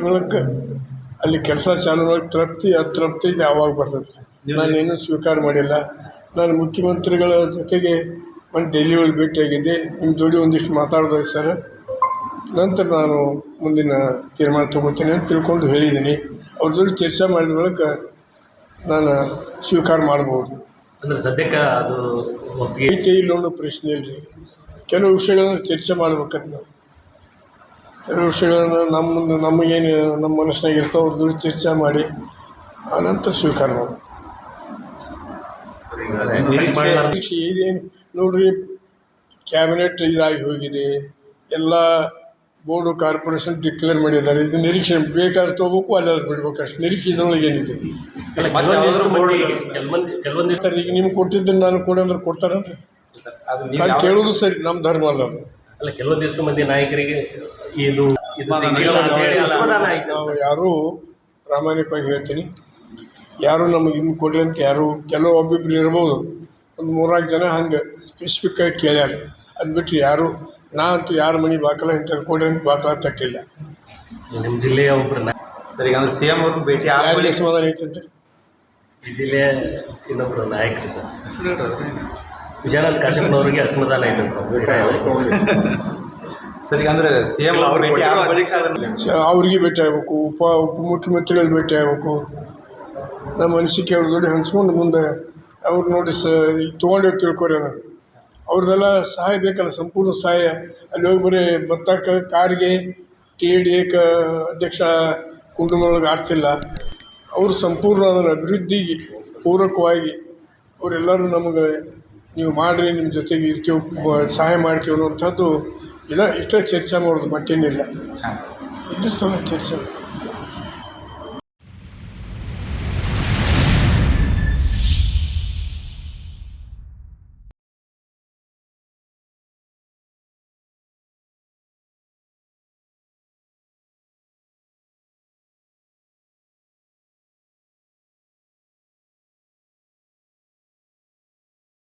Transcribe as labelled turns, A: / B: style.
A: ಮೂಲಕ ಅಲ್ಲಿ ಕೆಲಸ ಚಾಲೂ ಮಾಡಿ ತೃಪ್ತಿ ಅತೃಪ್ತಿ ಯಾವಾಗ ಬರ್ತದೆ. ನಾನೇನು ಸ್ವೀಕಾರ ಮಾಡಿಲ್ಲ. ನಾನು ಮುಖ್ಯಮಂತ್ರಿಗಳ ಜೊತೆಗೆ ಒಂದು ಡೆಲ್ಲಿ ಒಳಗೆ ಭೇಟಿಯಾಗಿದ್ದೆ. ನಿಮ್ಮ ಜೋಡಿ ಒಂದಿಷ್ಟು ಮಾತಾಡೋದು ಸರ್, ನಂತರ ನಾನು ಮುಂದಿನ ತೀರ್ಮಾನ ತೊಗೋತೀನಿ ಅಂತ ತಿಳ್ಕೊಂಡು ಹೇಳಿದ್ದೀನಿ. ಅವ್ರ ಜೊತೆ ಚರ್ಚೆ ಮಾಡಿದ ಬಳಿಕ ನಾನು ಸ್ವೀಕಾರ ಮಾಡ್ಬೋದು.
B: ಅಂದರೆ ಸದ್ಯಕ್ಕೆ ಅದು
A: ಇಲ್ಲ ಅನ್ನೋ ಪ್ರಶ್ನೆ ಇಲ್ಲರಿ. ಕೆಲವು ವಿಷಯಗಳನ್ನ ಚರ್ಚೆ ಮಾಡ್ಬೇಕಂತ ನಾವು. ಕೆಲವು ವಿಷಯಗಳನ್ನು ನಮಗೇನು ನಮ್ಮ ಮನಸ್ಸಿನಾಗ ಇರ್ತಾವೆ ಅವ್ರ ಜೊತೆ ಚರ್ಚೆ ಮಾಡಿ ಆನಂತರ ಸ್ವೀಕಾರ ಮಾಡೋದು. ಇದೇನು ನೋಡ್ರಿ, ಕ್ಯಾಬಿನೆಟ್ ಇದಾಗಿ ಹೋಗಿದೆ, ಎಲ್ಲ ಬೋರ್ಡು ಕಾರ್ಪೊರೇಷನ್ ಡಿಕ್ಲೇರ್ ಮಾಡಿದ್ದಾರೆ. ಇದು ನಿರೀಕ್ಷೆ ಬೇಕಾದ್ರೆ ತೊಗೋಬೇಕು, ಅಲ್ಲಾದ್ರೂ ಬಿಡ್ಬೇಕು, ಅಷ್ಟು ನಿರೀಕ್ಷೆ ಇದ್ರೊಳಗೆ ಏನಿದೆ. ಈಗ ನಿಮ್ಗೆ ಕೊಟ್ಟಿದ್ದನ್ನು ನಾನು ಕೊಡಂದ್ರೆ ಕೊಡ್ತಾರನ್ರಿ? ಅದು ಕೇಳೋದು ಸರಿ, ನಮ್ಮ ಧರ್ಮ ಅಲ್ಲ ಅದು.
B: ಅಲ್ಲ, ಕೆಲವೊಂದಿಷ್ಟು ಮಂದಿ ನಾಯಕರಿಗೆ ಇದು
A: ನಾವು ಯಾರೂ ಪ್ರಾಮಾಣಿಕವಾಗಿ ಹೇಳ್ತೀನಿ, ಯಾರು ನಮಗೆ ಇನ್ನು ಕೊಡ್ರಿ ಅಂತ ಯಾರು ಕೆಲವು ಒಬ್ಬೊಬ್ರು ಇರ್ಬೋದು, ಒಂದು 3-4 ಜನ ಹಂಗೆ ಸ್ಪೆಸಿಫಿಕ್ಕಾಗಿ ಕೇಳ್ಯಾರ. ಅದು ಬಿಟ್ಟು ಯಾರು ನಾ ಅಂತೂ ಯಾರ ಮನೆ ಬಾಕಲ ಇಂಥ ಕೊಡ್ರಿ ಅಂತ ಬಾಕಲ ತಕ್ಕಿಲ್ಲ.
B: ನಿಮ್ಮ ಜಿಲ್ಲೆಯ ಒಬ್ಬರು
C: ಸರಿ, ಅಂದ್ರೆ ಸಿ ಎಂ ಅವ್ರನ್ನ ಭೇಟಿ
A: ಯಾರಿಗೆ ಸಮಾಧಾನ ಐತೆ ಅಂತ
B: ಈ ಜಿಲ್ಲೆಯ ಇನ್ನೊಬ್ಬರು ನಾಯಕರು ಸರ್ ವಿಜಯಾನಂದ ಕಾಶಪ್ಪನವರಿಗೆ ಅಸಮಾಧಾನ ಐತೆ ಸರ್.
C: ಸರಿ, ಅಂದ್ರೆ ಸಿ ಎಂ ಅವ್ರ ಭೇಟಿ
A: ಅವ್ರಿಗೆ ಭೇಟಿ ಆಗಬೇಕು, ಉಪಮುಖ್ಯಮಂತ್ರಿಗಳಿಗೆ ಭೇಟಿ ಆಗಬೇಕು. ನಮ್ಮ ಅನಿಸಿಕೆ ಅವ್ರ ಜೋಡಿ ಹಂಚ್ಕೊಂಡು ಮುಂದೆ ಅವ್ರು ನೋಡಿ ತೊಗೊಂಡೇ ತಿಳ್ಕೊರಿ. ಅದನ್ನು ಅವ್ರದ್ದೆಲ್ಲ ಸಹಾಯ ಬೇಕಲ್ಲ, ಸಂಪೂರ್ಣ ಸಹಾಯ. ಅಲ್ಲಿ ಹೋಗಿ ಬರೀ ಭತ್ತಕ್ಕೆ ಕಾರಿಗೆ TADA ಅಧ್ಯಕ್ಷ ಕುಂಟುಂಬದೊಳಗೆ ಆಡ್ತಿಲ್ಲ. ಅವರು ಸಂಪೂರ್ಣ ಅದರ ಅಭಿವೃದ್ಧಿಗೆ ಪೂರಕವಾಗಿ ಅವರೆಲ್ಲರೂ ನಮಗೆ ನೀವು ಮಾಡಿರಿ, ನಿಮ್ಮ ಜೊತೆಗೆ ಇರ್ತೀವಿ, ಸಹಾಯ ಮಾಡ್ತೀವಿ ಅನ್ನುವಂಥದ್ದು ಇಲ್ಲ. ಇಷ್ಟೇ ಚರ್ಚೆ ಮಾಡೋದು, ಮತ್ತೇನಿಲ್ಲ. ಇದ್ರ ಸಲ ಚರ್ಚೆ.